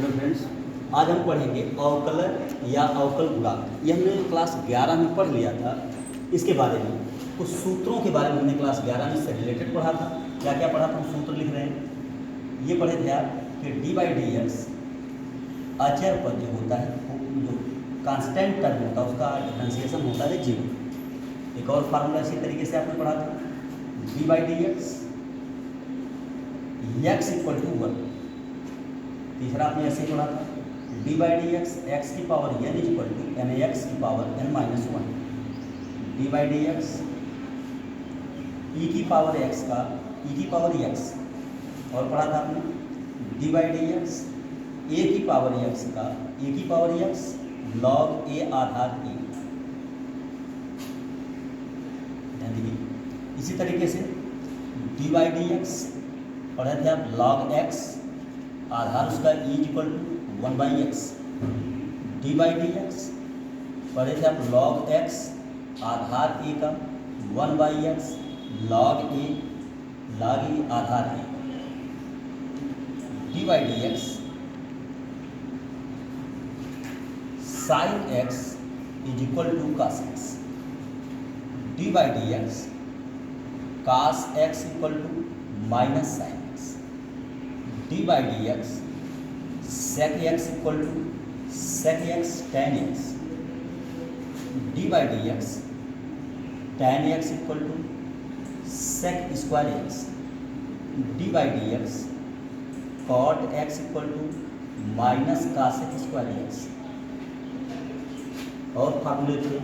Hello friends, आज हम पढ़ेंगे अवकलन या अवकल गुणांक। ये हमने क्लास 11 में पढ़ लिया था। इसके बारे में कुछ सूत्रों के बारे में हमने क्लास 11 में से रिलेटेड पढ़ा था। क्या क्या पढ़ा था, हम सूत्र लिख रहे हैं। ये पढ़े थे आप कि डी बाई डी एक्स अचर पद जो होता है, जो कांस्टेंट टर्म होता है, उसका डिफरेंशिएशन होता है जीरो। एक और फार्मूला इसी तरीके से आपने पढ़ा था, d by d x equal to 1। तीसरा आपने ऐसे पढ़ा था, d by d x x की power n equal to n x की power n minus 1। D by d x e की पावर एक्स का ई की पावर एक्स। और पढ़ा था आपने डी बाई डी एक्स ए की पावर एक्स का ए की पावर एक्स लॉग ए आधार ए। इसी तरीके से डी बाई डी एक्स पढ़े थे आप लॉग एक्स, आधार उसका e equal to 1/x। D by d x पढ़े थे आप लॉग एक्स, आधार ए का 1/x लॉग ए आधार a. D by d x sine x is equal to cos x. D by d x cos x equal to minus sine x. D by d x sec x equal to sec x tan x. D by d x tan x equal to sec square x. D by d x cot x equal to minus cosec square x. और फार्मूले थे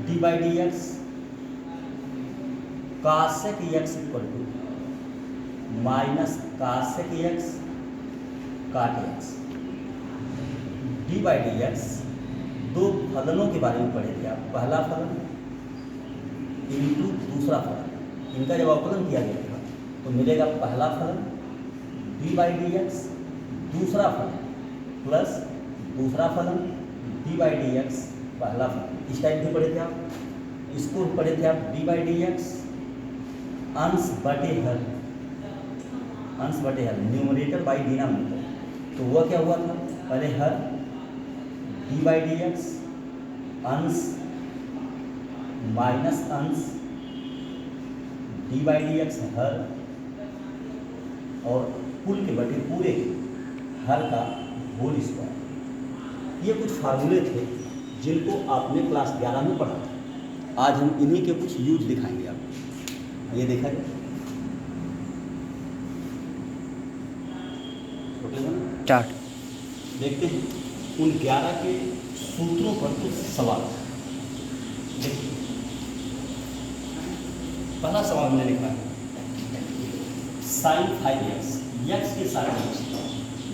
d by d x cosec x equal to minus cosec x cot x. D by d x दो फलनों के बारे में पढ़े थे आप, पहला फलन इंटू दूसरा फलन। इनका जब अवकलन किया गया था तो मिलेगा पहला फलन डी बाई डी एक्स, दूसरा फलन प्लस दूसरा फलन डी बाई डी एक्स पहला फलन। इस टाइप के पढ़े थे आप। इसको पढ़े थे आप डी बाई डी एक्स अंश बटे हर, अंश बटे हर न्यूमरेटर बाई डिनोमिनेटर। तो वह क्या हुआ था, पहले हर डी बाई डी एक्स अंश माइनस अंश डी बाई डी एक्स हर, और कुल के बटे पूरे हर का होल स्क्वायर। ये कुछ फार्मूले थे जिनको आपने क्लास 11 में पढ़ा था। आज हम इन्हीं के कुछ यूज दिखाएंगे आपको। ये देखा जाए चार्ट देखते हैं उन 11 के सूत्रों पर कुछ सवाल। देखिए पहला सवाल मैंने लिखा है साइन 5x एक्स के सापेक्ष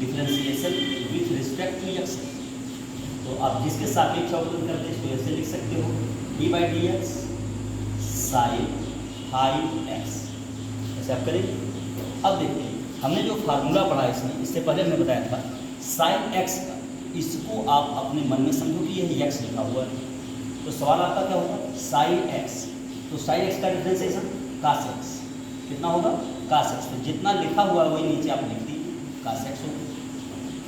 differentiation with respect to x. तो आप जिसके सापेक्ष अवकलन करते हैं इसको ऐसे लिख सकते हो d by d x sine 5x। ऐसे आप करेंगे। अब देखते हैं हमने जो फार्मूला पढ़ा इसमें, इससे पहले हमने बताया था साइन एक्स का, इसको आप अपने मन में समझो कि यह एक्स लिखा हुआ है। तो सवाल आपका क्या होगा, साइन एक्स। तो साइन एक्स का डिफरेंशिएशन कास एक्स कितना होगा, कास एक्स। तो जितना लिखा हुआ है वही नीचे आप लिख दीजिए, कास एक्स होगा।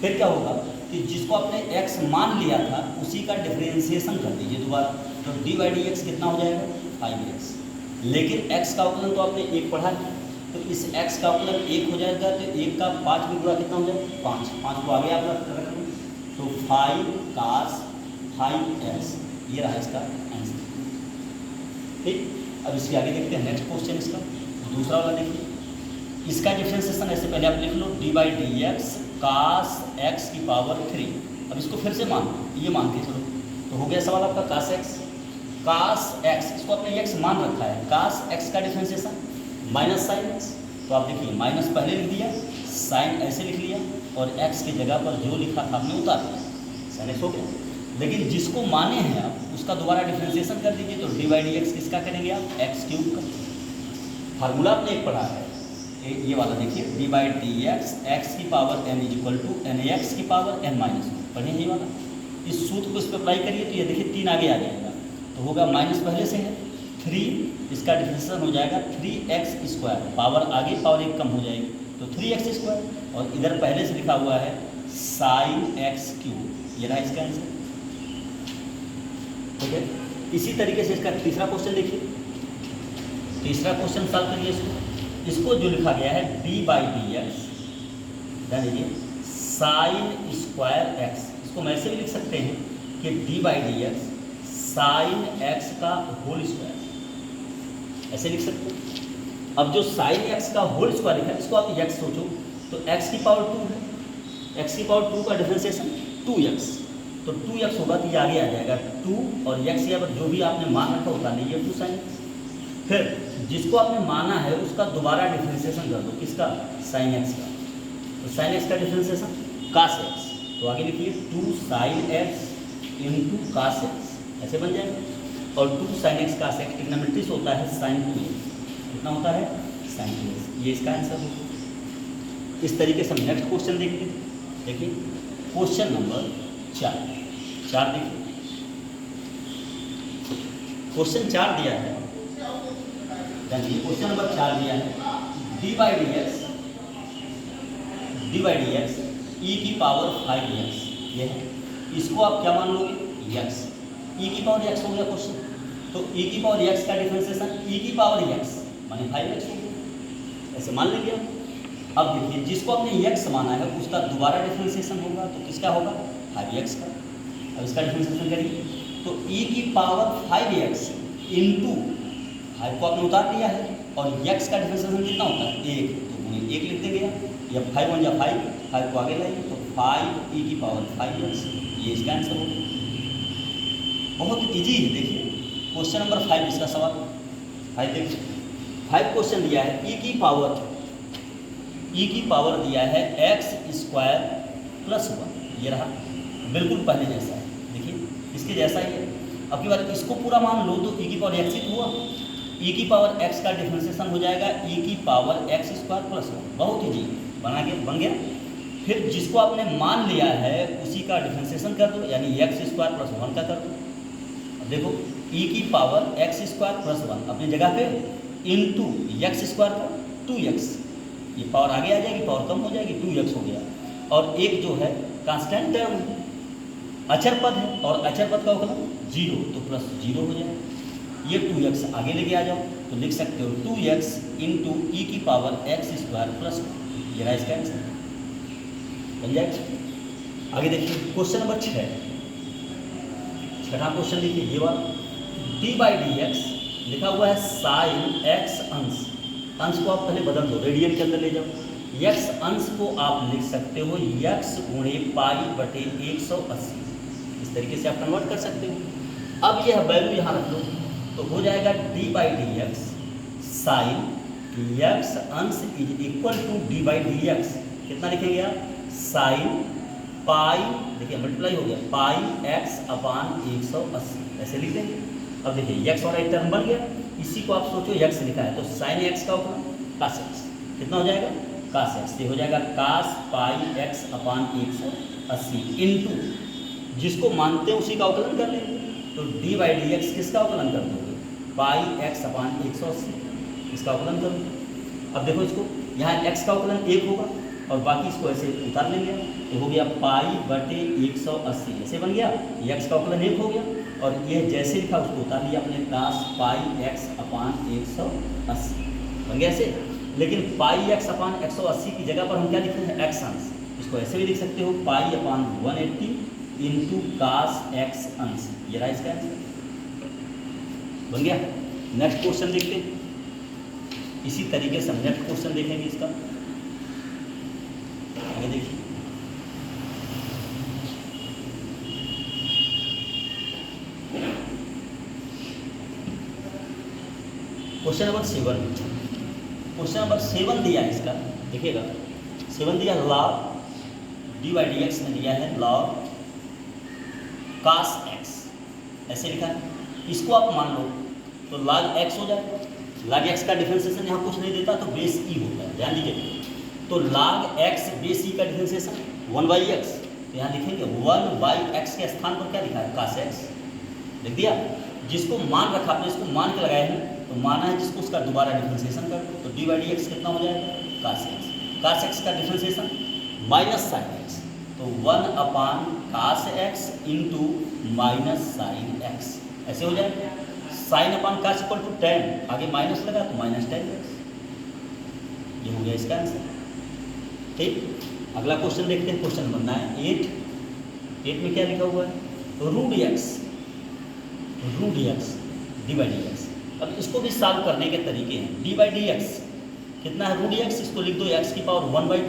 फिर क्या होगा कि जिसको आपने एक्स मान लिया था उसी का डिफरेंशिएशन कर दीजिए दोबारा। तो डी बाई डी एक्स कितना हो जाएगा 5x। लेकिन x का अवकलन तो आपने 1 पढ़ा है, तो इस x का अवकलन 1 हो जाएगा। तो 1 का 5 में गुणा कितना हो जाएगा 5। 5 को आगे आप रख लें तो 5 cos 5x। ये रहा इसका आंसर। ठीक, अब इसके आगे देखते हैं नेक्स्ट क्वेश्चन। इसका दूसरा वाला देखिए, इसका डिफरेंशिएशन ऐसे पहले आप लिख लो d by d x cos x की पावर 3। अब इसको फिर से ये मान के चलो। तो हो गया सवाल आपका कास एक्स, कास एक्स, इसको आपने एक्स मान रखा है। कास एक्स का डिफरेंशिएशन माइनस साइन एक्स। तो आप देखिए माइनस पहले लिख दिया, साइन ऐसे लिख लिया, और एक्स की जगह पर जो लिखा था आपने उतार दिया, साइन एक्स हो गया। लेकिन जिसको माने हैं आप उसका दोबारा डिफरेंशिएशन कर दीजिए। तो डी बाई डी एक्स किसका करेंगे आप, एक्स क्यूब का। फार्मूला आपने एक पढ़ा है, ये वाला देखिए d by d x x की power n is equal to n x की पावर एन माइनस 1। पढ़िए ये वाला, इस सूत्र को इस पर अप्लाई करिए तो ये देखिए 3 आगे आ जाएगा। तो होगा माइनस पहले से है 3, इसका डिफरेंशिएशन हो जाएगा 3x स्क्वायर, पावर आगे पावर 1 कम हो जाएगी तो 3x स्क्वायर। और इधर पहले से लिखा हुआ है साइन एक्स क्यूब, ये रहा इसका आंसर। ठीक है, इसी तरीके से इसका तीसरा क्वेश्चन देखिए। तीसरा क्वेश्चन सॉल्व करिए इसको जो लिखा गया है डी बाई डी एक्स, ध्यान दीजिए साइन स्क्वायर एक्स, इसको मैं ऐसे भी लिख सकते हैं कि d by d x sine x का होल स्क्वायर, ऐसे लिख सकते हैं। अब जो साइन एक्स का होल स्क्वायर लिखा है इसको आप एक्स सोचो तो एक्स की पावर 2 है, एक्स की पावर 2 का डिफरेंशिएशन 2x, तो 2x होगा तो ये आगे आ जाएगा 2 और x या जो भी आपने मान रखा होता नहीं है 2 साइन एक्स। फिर जिसको आपने माना है उसका दोबारा डिफरेंशिएशन कर दो, किसका, साइन एक्स का, तो साइन एक्स का डिफरेंशिएशन कास एक्स, तो आगे लिखिए 2 sine x into cos x, ऐसे बन जाएगा। और 2 sine x cos x trigonometry होता है साइन 2x, कितना होता है साइन 2x, ये इसका आंसर होगा। इस तरीके से हम नेक्स्ट क्वेश्चन देखते हैं। देखिए क्वेश्चन नंबर 4 देखिए, क्वेश्चन 4 दिया है, देखिए क्वेश्चन नंबर 4 दिया है D by d x e की पावर 5x, ये है, इसको आप क्या मान लोगे x, ई की पावर x हो गया क्वेश्चन, तो ई की पावर x का डिफरेंशिएशन ई की पावर x माने 5x हो गया, ऐसे मान लेंगे आप। अब देखिए जिसको आपने x माना है उसका दोबारा डिफरेंशिएशन होगा तो किसका होगा 5x का। अब इसका डिफरेंशिएशन करिए तो e की पावर 5x इंटू 5 को आपने उतार दिया है और x का डिफरेंशिएशन कितना होता है 1, तो गुणे 1 लिख देंगे या 5 1 या 5 को आगे लाइए तो 5 e की पावर 5x, ये इसका आंसर होगा। बहुत इजी है, देखिए क्वेश्चन नंबर 5 इसका सवाल 5 देखिए, 5 क्वेश्चन दिया है e की पावर दिया है x स्क्वायर प्लस 1, ये रहा बिल्कुल पहले जैसा है, देखिए इसके जैसा ही है। अब की बात इसको पूरा मान लो तो e की पावर x ही हुआ, e की पावर x का डिफरेंशिएशन हो जाएगा e की पावर x स्क्वायर प्लस 1, बहुत इजी बन गया। फिर जिसको आपने मान लिया है उसी का डिफरेंशिएशन कर दो, यानी x स्क्वायर प्लस 1 का कर दो। अब देखो e की पावर x स्क्वायर प्लस 1 अपनी जगह पे इंटू x स्क्वायर का 2x, ये पावर आगे आ जाएगी, पावर कम हो जाएगी, 2x हो गया। और एक जो है कांस्टेंट टर्म अचर पद है और अचर पद का होगा 0, तो प्लस 0 हो जाएगा। ये 2x आगे लेके आ जाओ तो लिख सकते हो 2x इंटू ई की पावर x स्क्वायर प्लस 1, ये रहा इसका आंसर, बन जाएगा। आगे देखिए क्वेश्चन नंबर 6, क्वेश्चन देखिए ये वाला डी बाई डी एक्स लिखा हुआ है साइन एक्स अंश को आप पहले बदल दो, रेडियन के अंदर ले जाओ, x अंश को आप लिख सकते हो x गुणे पाई बटे 180, इस तरीके से आप कन्वर्ट कर सकते हो। अब यह वैल्यू यहाँ रख लो तो हो जाएगा d by d x sine x अंश is equal to d by d x, कितना लिखेंगे आप साइन पाई, देखिए मल्टीप्लाई हो गया पाई x अपान 180, ऐसे लिख देंगे। अब देखिए x और एक टर्म बन गया, इसी को आप सोचो x लिखा है तो साइन x का होगा कास x, कितना हो जाएगा कास x, ये हो जाएगा कास पाई x अपान 180 इंटू जिसको मानते हैं उसी का अवकलन कर लेंगे, तो डी बाई डी एक्स किसका अवकलन कर दोगे पाई x अपान 180, इसका अवकलन करो। अब देखो इसको यहाँ x का अवकलन 1 होगा और बाकी इसको ऐसे उतार लेंगे तो हो गया पाई बटे 180, ऐसे बन गया, x का अवकलन 1 हो गया और ये जैसे लिखा उसको उतार लिया अपने कास पाई x अपान 180, बन गया ऐसे। लेकिन पाई x अपान 180 की जगह पर हम क्या लिखते हैं x अंश, इसको ऐसे भी लिख सकते हो पाई अपान 180 इंटू कास x अंश, ये रहा इसका आंसर, बन गया। नेक्स्ट क्वेश्चन देखते हैं, इसी तरीके से हम नेक्स्ट क्वेश्चन देखेंगे इसका, आगे देखिए क्वेश्चन नंबर 7, क्वेश्चन नंबर 7 दिया है इसका, देखिएगा 7 दिया log D by d x में दिया है लॉग कास एक्स, ऐसे लिखा है, इसको आप मान लो तो लॉग एक्स हो जाएगा, लॉग एक्स का डिफरेंशिएशन यहाँ कुछ नहीं देता तो बेस ई होता है, ध्यान दीजिए, तो लॉग एक्स बेस ई का डिफरेंशिएशन 1 बाई एक्स, तो यहाँ लिखेंगे 1 बाई एक्स के स्थान पर क्या लिखा है कास एक्स, लिख दिया। जिसको मान रखा आपने इसको मान के लगाए हैं तो माना है जिसको उसका दोबारा डिफरेंशिएशन कर दो तो डी बाई डी एक्स कितना हो जाएगा कास एक्स का डिफरेंशिएशन माइनस साइन एक्स, तो तो 1/cos x into minus sine x ऐसे हो जाएगा। sin/cos इक्वल टू tan, आगे माइनस लगा तो माइनस tan x, ये हो गया इसका आंसर। ठीक, अगला क्वेश्चन देखते हैं, क्वेश्चन नंबर 8 में क्या लिखा हुआ है, root x d by d x. अब इसको भी सॉल्व करने के तरीके हैं। डी बाई डी एक्स कितना है, रूट x, इसको लिख दो x की पावर 1/2,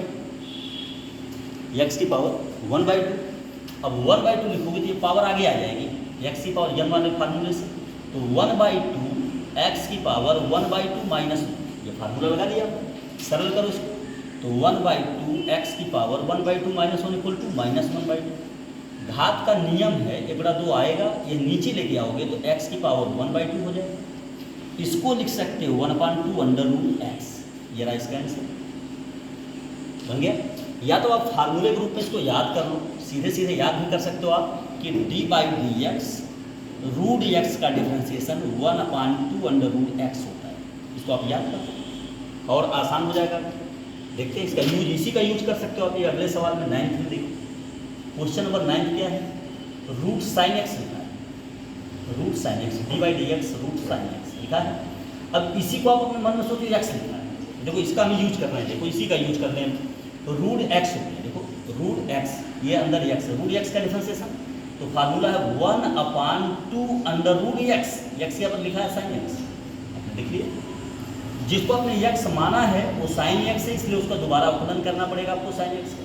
x की पावर 1/2। अब 1/2 लिखोगे तो ये पावर आगे आ जाएगी, x की पावर n वाले फार्मूले से, तो 1/2 x की पावर 1/2 माइनस, ये फार्मूला लगा दिया, सरल करो इसको, तो 1/2 x की power 1/2 minus 1 equal to minus 1/2। घात का नियम है, 1/2 आएगा, ये नीचे लेके आओगे तो x की पावर 1/2 हो जाएगा। इसको लिख सकते हो 1/2 अंडर रूट x, ये रहा इसका आंसर, बन गया। या तो आप फार्मूले के रूप में इसको याद कर लो, सीधे सीधे याद भी कर सकते हो आप कि d by d x root x का डिफ्रेंसिएशन 1/2 अंडर रूट एक्स होता है, इसको आप याद कर लो और आसान हो जाएगा। देखते हैं इसका यूज, इसी का यूज कर सकते हो आप। ये अगले सवाल में 9th में देखो, क्वेश्चन नंबर 9 क्या है, रूट साइन एक्स लिखा है, root sine x d by d x root sine x लिखा है। अब इसी को आप अपने मन में सोचो एक्स लिखना है, देखो इसका हम यूज कर रहे हैं, देखो इसी का यूज कर रहे हैं, तो रूट एक्स हो गया, देखो रूट एक्स, ये अंदर एक्स है, रूट एक्स का डिफरेंशिएशन, तो फार्मूला है 1/2 अंडर रूट एक्स, एक्स के ऊपर लिखा है साइन एक्स, आपने लिख लिया। जिसको आपने एक्स माना है वो साइन एक्स है, इसलिए उसका दोबारा अवकलन करना पड़ेगा आपको साइन एक्स का,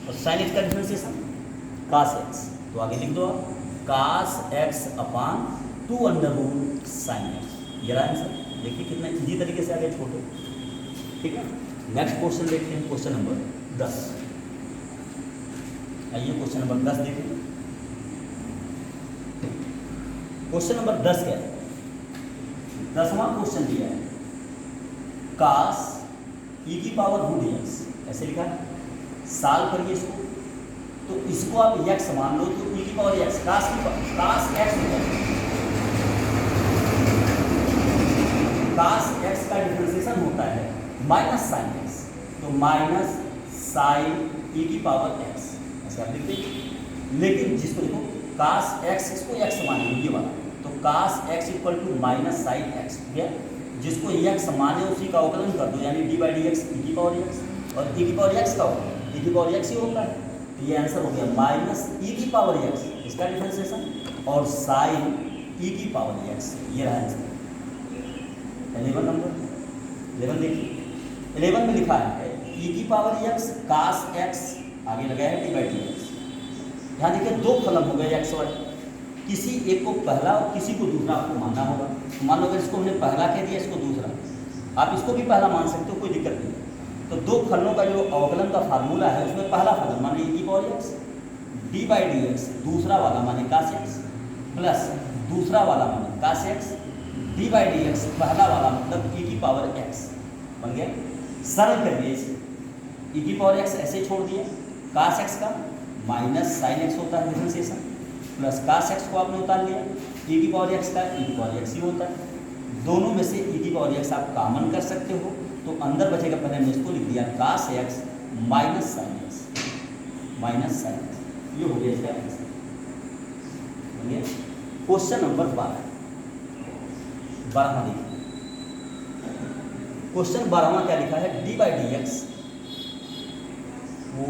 और साइन एक्स का डिफरेंशिएशन cos x, तो आगे लिख दो आप cos x/2 under root sine x, ये रहा आंसर। देखिए कितना इजी तरीके से आगे छोटे, ठीक है। नेक्स्ट क्वेश्चन देखते हैं, क्वेश्चन नंबर 10। आइए क्वेश्चन नंबर 10 देखिए। क्वेश्चन नंबर 10 क्या है, 10वां क्वेश्चन दिया है, cos e की पावर रूट एक्स, ऐसे लिखा है, सॉल्व करिए इसको, तो इसको आप x मान लो तो e की power x, cos x cos x का डिफरेंशिएशन होता है माइनस साइन x, तो माइनस साइन e की पावर x, ऐसे आप लिखते हैं। लेकिन जिसको देखो cos x, इसको x माने ये वाला, तो cos x equal to minus sine x हो गया। जिसको x माने उसी का अवकलन कर दो, यानी D by d x e की पावर x, और e की पावर x का होगा, e की पावर x ही होता है, तो ये आंसर हो गया माइनस e की पावर x, इसका डिफरेंशिएशन, और साइन e की पावर x, ये रहा आंसर। 11 नंबर 11 देखिए, 11 में लिखा है e की पावर x cos x, आगे लगाया है डी बाई डी एक्स। यहाँ देखिए दो फलन हो गए x और, किसी एक को पहला और किसी को दूसरा आपको मानना होगा। तो मान लो अगर इसको हमने पहला कह दिया, इसको दूसरा, आप इसको भी पहला मान सकते हो, कोई दिक्कत नहीं। तो दो फलनों का जो अवकलन का फार्मूला है, उसमें पहला फलन माने e की power x, d by d x, दूसरा वाला माने cos x, प्लस दूसरा वाला माने cos x, d by d x, पहला वाला मतलब e की पावर x, बन गया। सरल करिए इसे, e की पावर x ऐसे छोड़ दिए, cos x का माइनस साइन x होता है डिफरेंशिएशन, प्लस cos x को आपने उतार लिया, e की पावर x का e की पावर x ही होता है। दोनों में से e की पावर x आप कॉमन कर सकते हो, तो अंदर बचेगा, पहले हमने इसको लिख दिया cos x minus sine x, minus sine x, ये हो गया इसका आंसर। क्वेश्चन नंबर 12 देखिए, क्वेश्चन 12वां क्या लिखा है, D by d x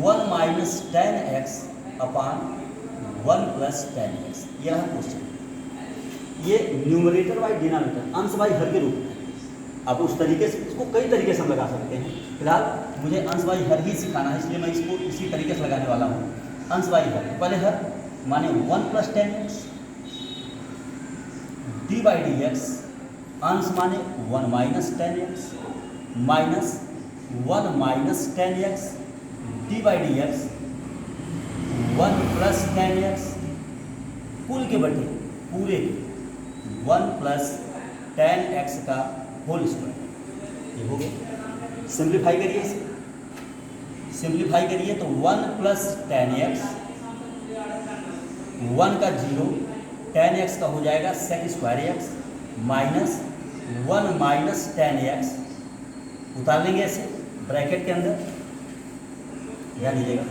1 minus tan x upon 1 plus ten x, ये रहा क्वेश्चन। ये न्यूमरेटर बाई डिनोमिनेटर, अंश बाई हर के रूप में, अब उस तरीके से इसको कई तरीके से हम लगा सकते हैं। फिलहाल मुझे अंश बाई हर ही सिखाना है, इसलिए मैं इसको इसी तरीके से लगाने वाला हूँ। अंश बाई हर, पहले हर माने 1 plus ten x, d by d x अंश माने 1 minus tan x, minus 1 minus tan x, d by d x 1 plus ten x, कुल के बटे पूरे 1 प्लस टेन एक्स का होल स्क्वायर, ये हो गया। सिंप्लीफाई करिए इसे, सिंप्लीफाई करिए तो 1 प्लस टेन एक्स, 1 का 0, टेन एक्स का हो जाएगा sec square x, minus 1 minus tan x, उतार लेंगे ऐसे ब्रैकेट के अंदर, ध्यान दीजिएगा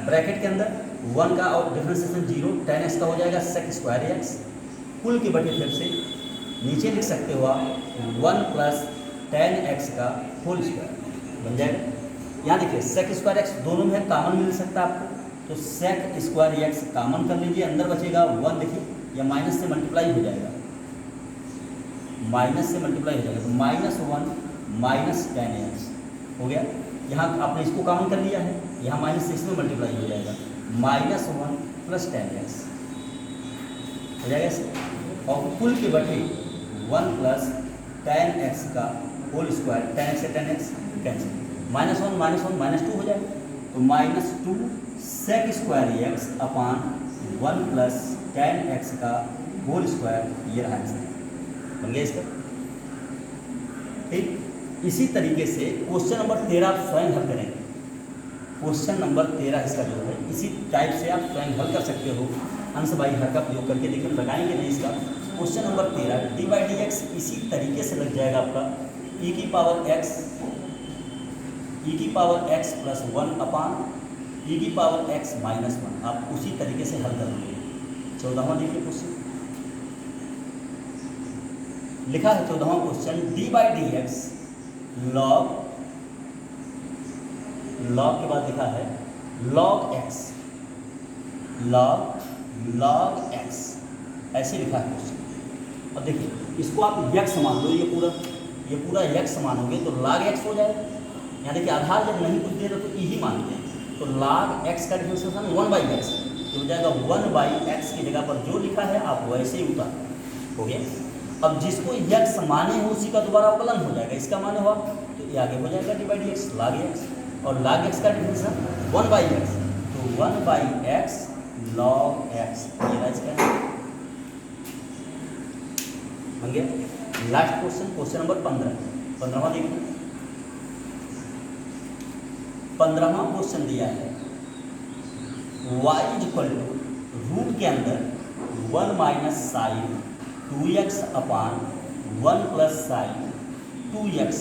ब्रैकेट के अंदर 1 का और डिफरेंशिएशन 0, tan x का हो जाएगा sec स्क्वायर x, कुल की बटे फिर से नीचे लिख सकते हो आप 1 प्लस tan x का होल स्क्वायर बन जाएगा। यहाँ देखिए sec स्क्वायर x दोनों में है, कॉमन मिल सकता है आपको, तो sec स्क्वायर x कॉमन कर लीजिए, अंदर बचेगा 1, देखिए या माइनस से मल्टीप्लाई हो जाएगा, माइनस से मल्टीप्लाई हो जाएगा, तो -1 माइनस tan x हो गया। यहाँ आपने इसको कॉमन कर लिया है, यहाँ माइनस से इसमें मल्टीप्लाई हो जाएगा, -1 प्लस tan x हो जाएगा ऐसे, और कुल के बटे 1 प्लस tan x का होल स्क्वायर, tan x से tan x कैंसिल, -1 -2 हो जाएगा, तो -2 sec स्क्वायर x अपान 1 प्लस tan x का होल स्क्वायर, ये रहा आंसर बन गया इसका। ठीक, इसी तरीके से क्वेश्चन नंबर 13 आप स्वयं हल करेंगे। क्वेश्चन नंबर 13 इसका जो है इसी टाइप से आप स्वयं हल कर सकते हो, अंश बाई हर का प्रयोग करके। देखिए लगाएंगे नहीं इसका। क्वेश्चन नंबर 13 d/dx इसी तरीके से लग जाएगा आपका e की पावर x प्लस 1 अपान e की पावर x माइनस 1, आप उसी तरीके से हल करेंगे। 14वां देखिए क्वेश्चन लिखा है, 14वां क्वेश्चन d/dx log के बाद लिखा है log x ऐसे लिखा है क्वेश्चन। अब देखिए इसको आप x मान लो, ये पूरा x मानोगे तो log x हो जाएगा। यहाँ देखिए आधार जब नहीं कुछ दे रहे तो ही मानते हैं, तो log x का डिफरेंशिएशन 1/x हो जाएगा। 1/x की जगह पर जो लिखा है आप वैसे ही उतार हो गया। अब जिसको x माने हो उसी का दोबारा अवकलन हो जाएगा, इसका माने हो तो ये आगे हो जाएगा d/dx log x, और log x का डिफरेंशिएशन 1/x, तो 1/x log x, ये रहा इसका बन गया। लास्ट क्वेश्चन नंबर 15वां देखिए। 15वां क्वेश्चन दिया है y इक्वल टू रूट के अंदर 1 minus sine 2x upon 1 plus sine 2x,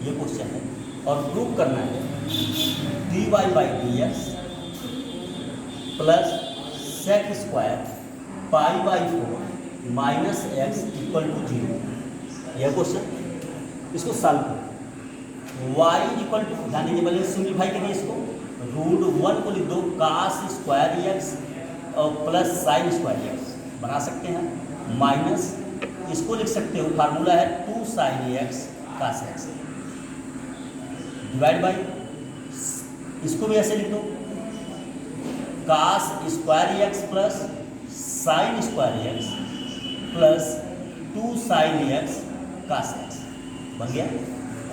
ये क्वेश्चन है, और प्रूव करना है dy/dx plus sec square π/4 minus x equal to 0, यह क्वेश्चन। इसको सॉल्व करो। y इक्वल टू, ध्यान दीजिए पहले सिंप्लीफाई करिए इसको, √1 को लिख दो cos स्क्वायर x और प्लस साइन स्क्वायर x बना सकते हैं, माइनस इसको लिख सकते हो, फार्मूला है 2 sin x cos x, divide by इसको भी ऐसे लिख दो cos square x plus sine square x plus 2 sin x cos x बन गया।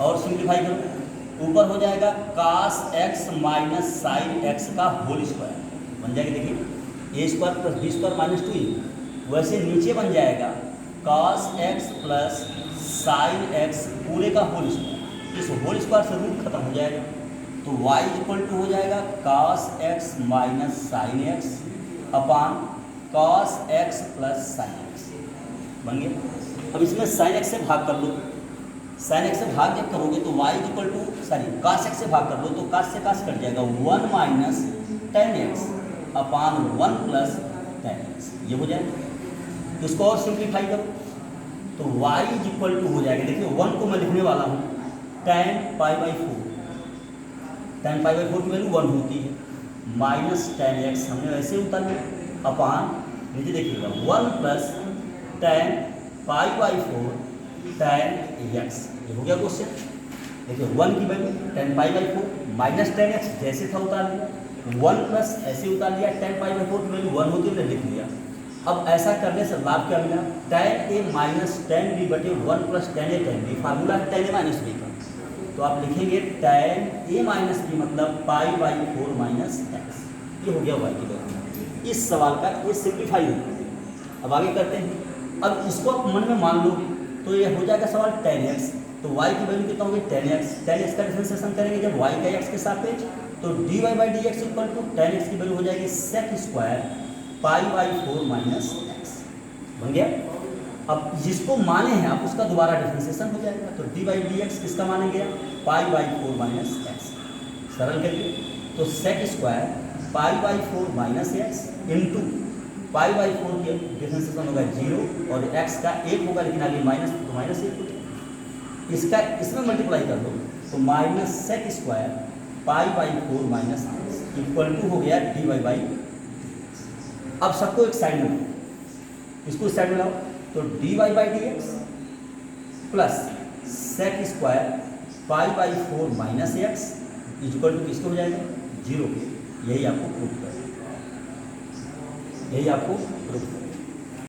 और सिंप्लीफाई करो, ऊपर हो जाएगा cos x minus sine x का होल स्क्वायर बन जाएगा। देखिए a square plus b square minus 2, वैसे नीचे बन जाएगा cos x plus sine x पूरे का होल स्क्वायर, इस होल स्क्वायर से रूट खत्म हो जाएगा, तो y इक्वल टू हो जाएगा cos x minus sine x upon cos x plus sine x बन गया। अब इसमें साइन x से भाग कर लो, साइन x से भाग जब करोगे तो y equal to cos x से भाग कर लो तो cos से cos कट जाएगा, 1 माइनस tan x अपान 1 प्लस tan x, ये हो जाएगा। इसको और सिंप्लीफाई करो तो y इक्वल टू हो जाएगा, देखिए 1 को मैं लिखने वाला हूँ tan π/4, tan π/4 की वैल्यू 1 होती है, माइनस tan x हमने वैसे उतार लिया अपान नीचे देखिएगा 1 प्लस tan π/4 tan x, ये हो गया क्वेश्चन। देखिए 1 की value tan π/4 minus tan x जैसे था उतार लिया, 1 प्लस ऐसे उतार लिया, tan π/4 की वैल्यू 1 होती है लिख लिया। अब ऐसा करने से लाभ क्या मिला, tan a minus tan b बटे 1 plus tan a tan b, formula है tan a माइनस b का, तो आप लिखेंगे tan a माइनस b मतलब π/4 माइनस x, ये हो गया y की वैल्यू। इस सवाल का ये सिंप्लीफाई हो गया। अब आगे करते हैं, अब इसको आप मन में मान लो तो ये हो जाएगा सवाल tan x, तो y की वैल्यू कितना होगी tan x, tan x का डिफरेंशिएशन करेंगे जब y का x के सापेक्ष, तो dy/dx equal to tan x की वैल्यू हो जाएगी sec स्क्वायर π/4 माइनस x बन गया। अब जिसको माने हैं आप उसका दोबारा डिफरेंशिएशन हो जाएगा, तो dy/dx किसका माने गया π/4 माइनस x, सरल करिए तो sec square pi by 4 minus x into pi by 4 के डिफरेंशिएशन होगा 0 और x का 1 होगा, लेकिन आगे माइनस तो माइनस 1 हो जाएगा। इसका इसमें मल्टीप्लाई कर दो तो minus sec square pi by 4 minus x equal to हो गया डी वाई बाई। अब सबको एक साइड में लाओ, इसको इस साइड में लाओ तो d y by d x plus sec square pi by 4 minus x equal to किसको हो जाएगा 0 के। यही आपको प्रूफ करना, यही आपको प्रूफ करना।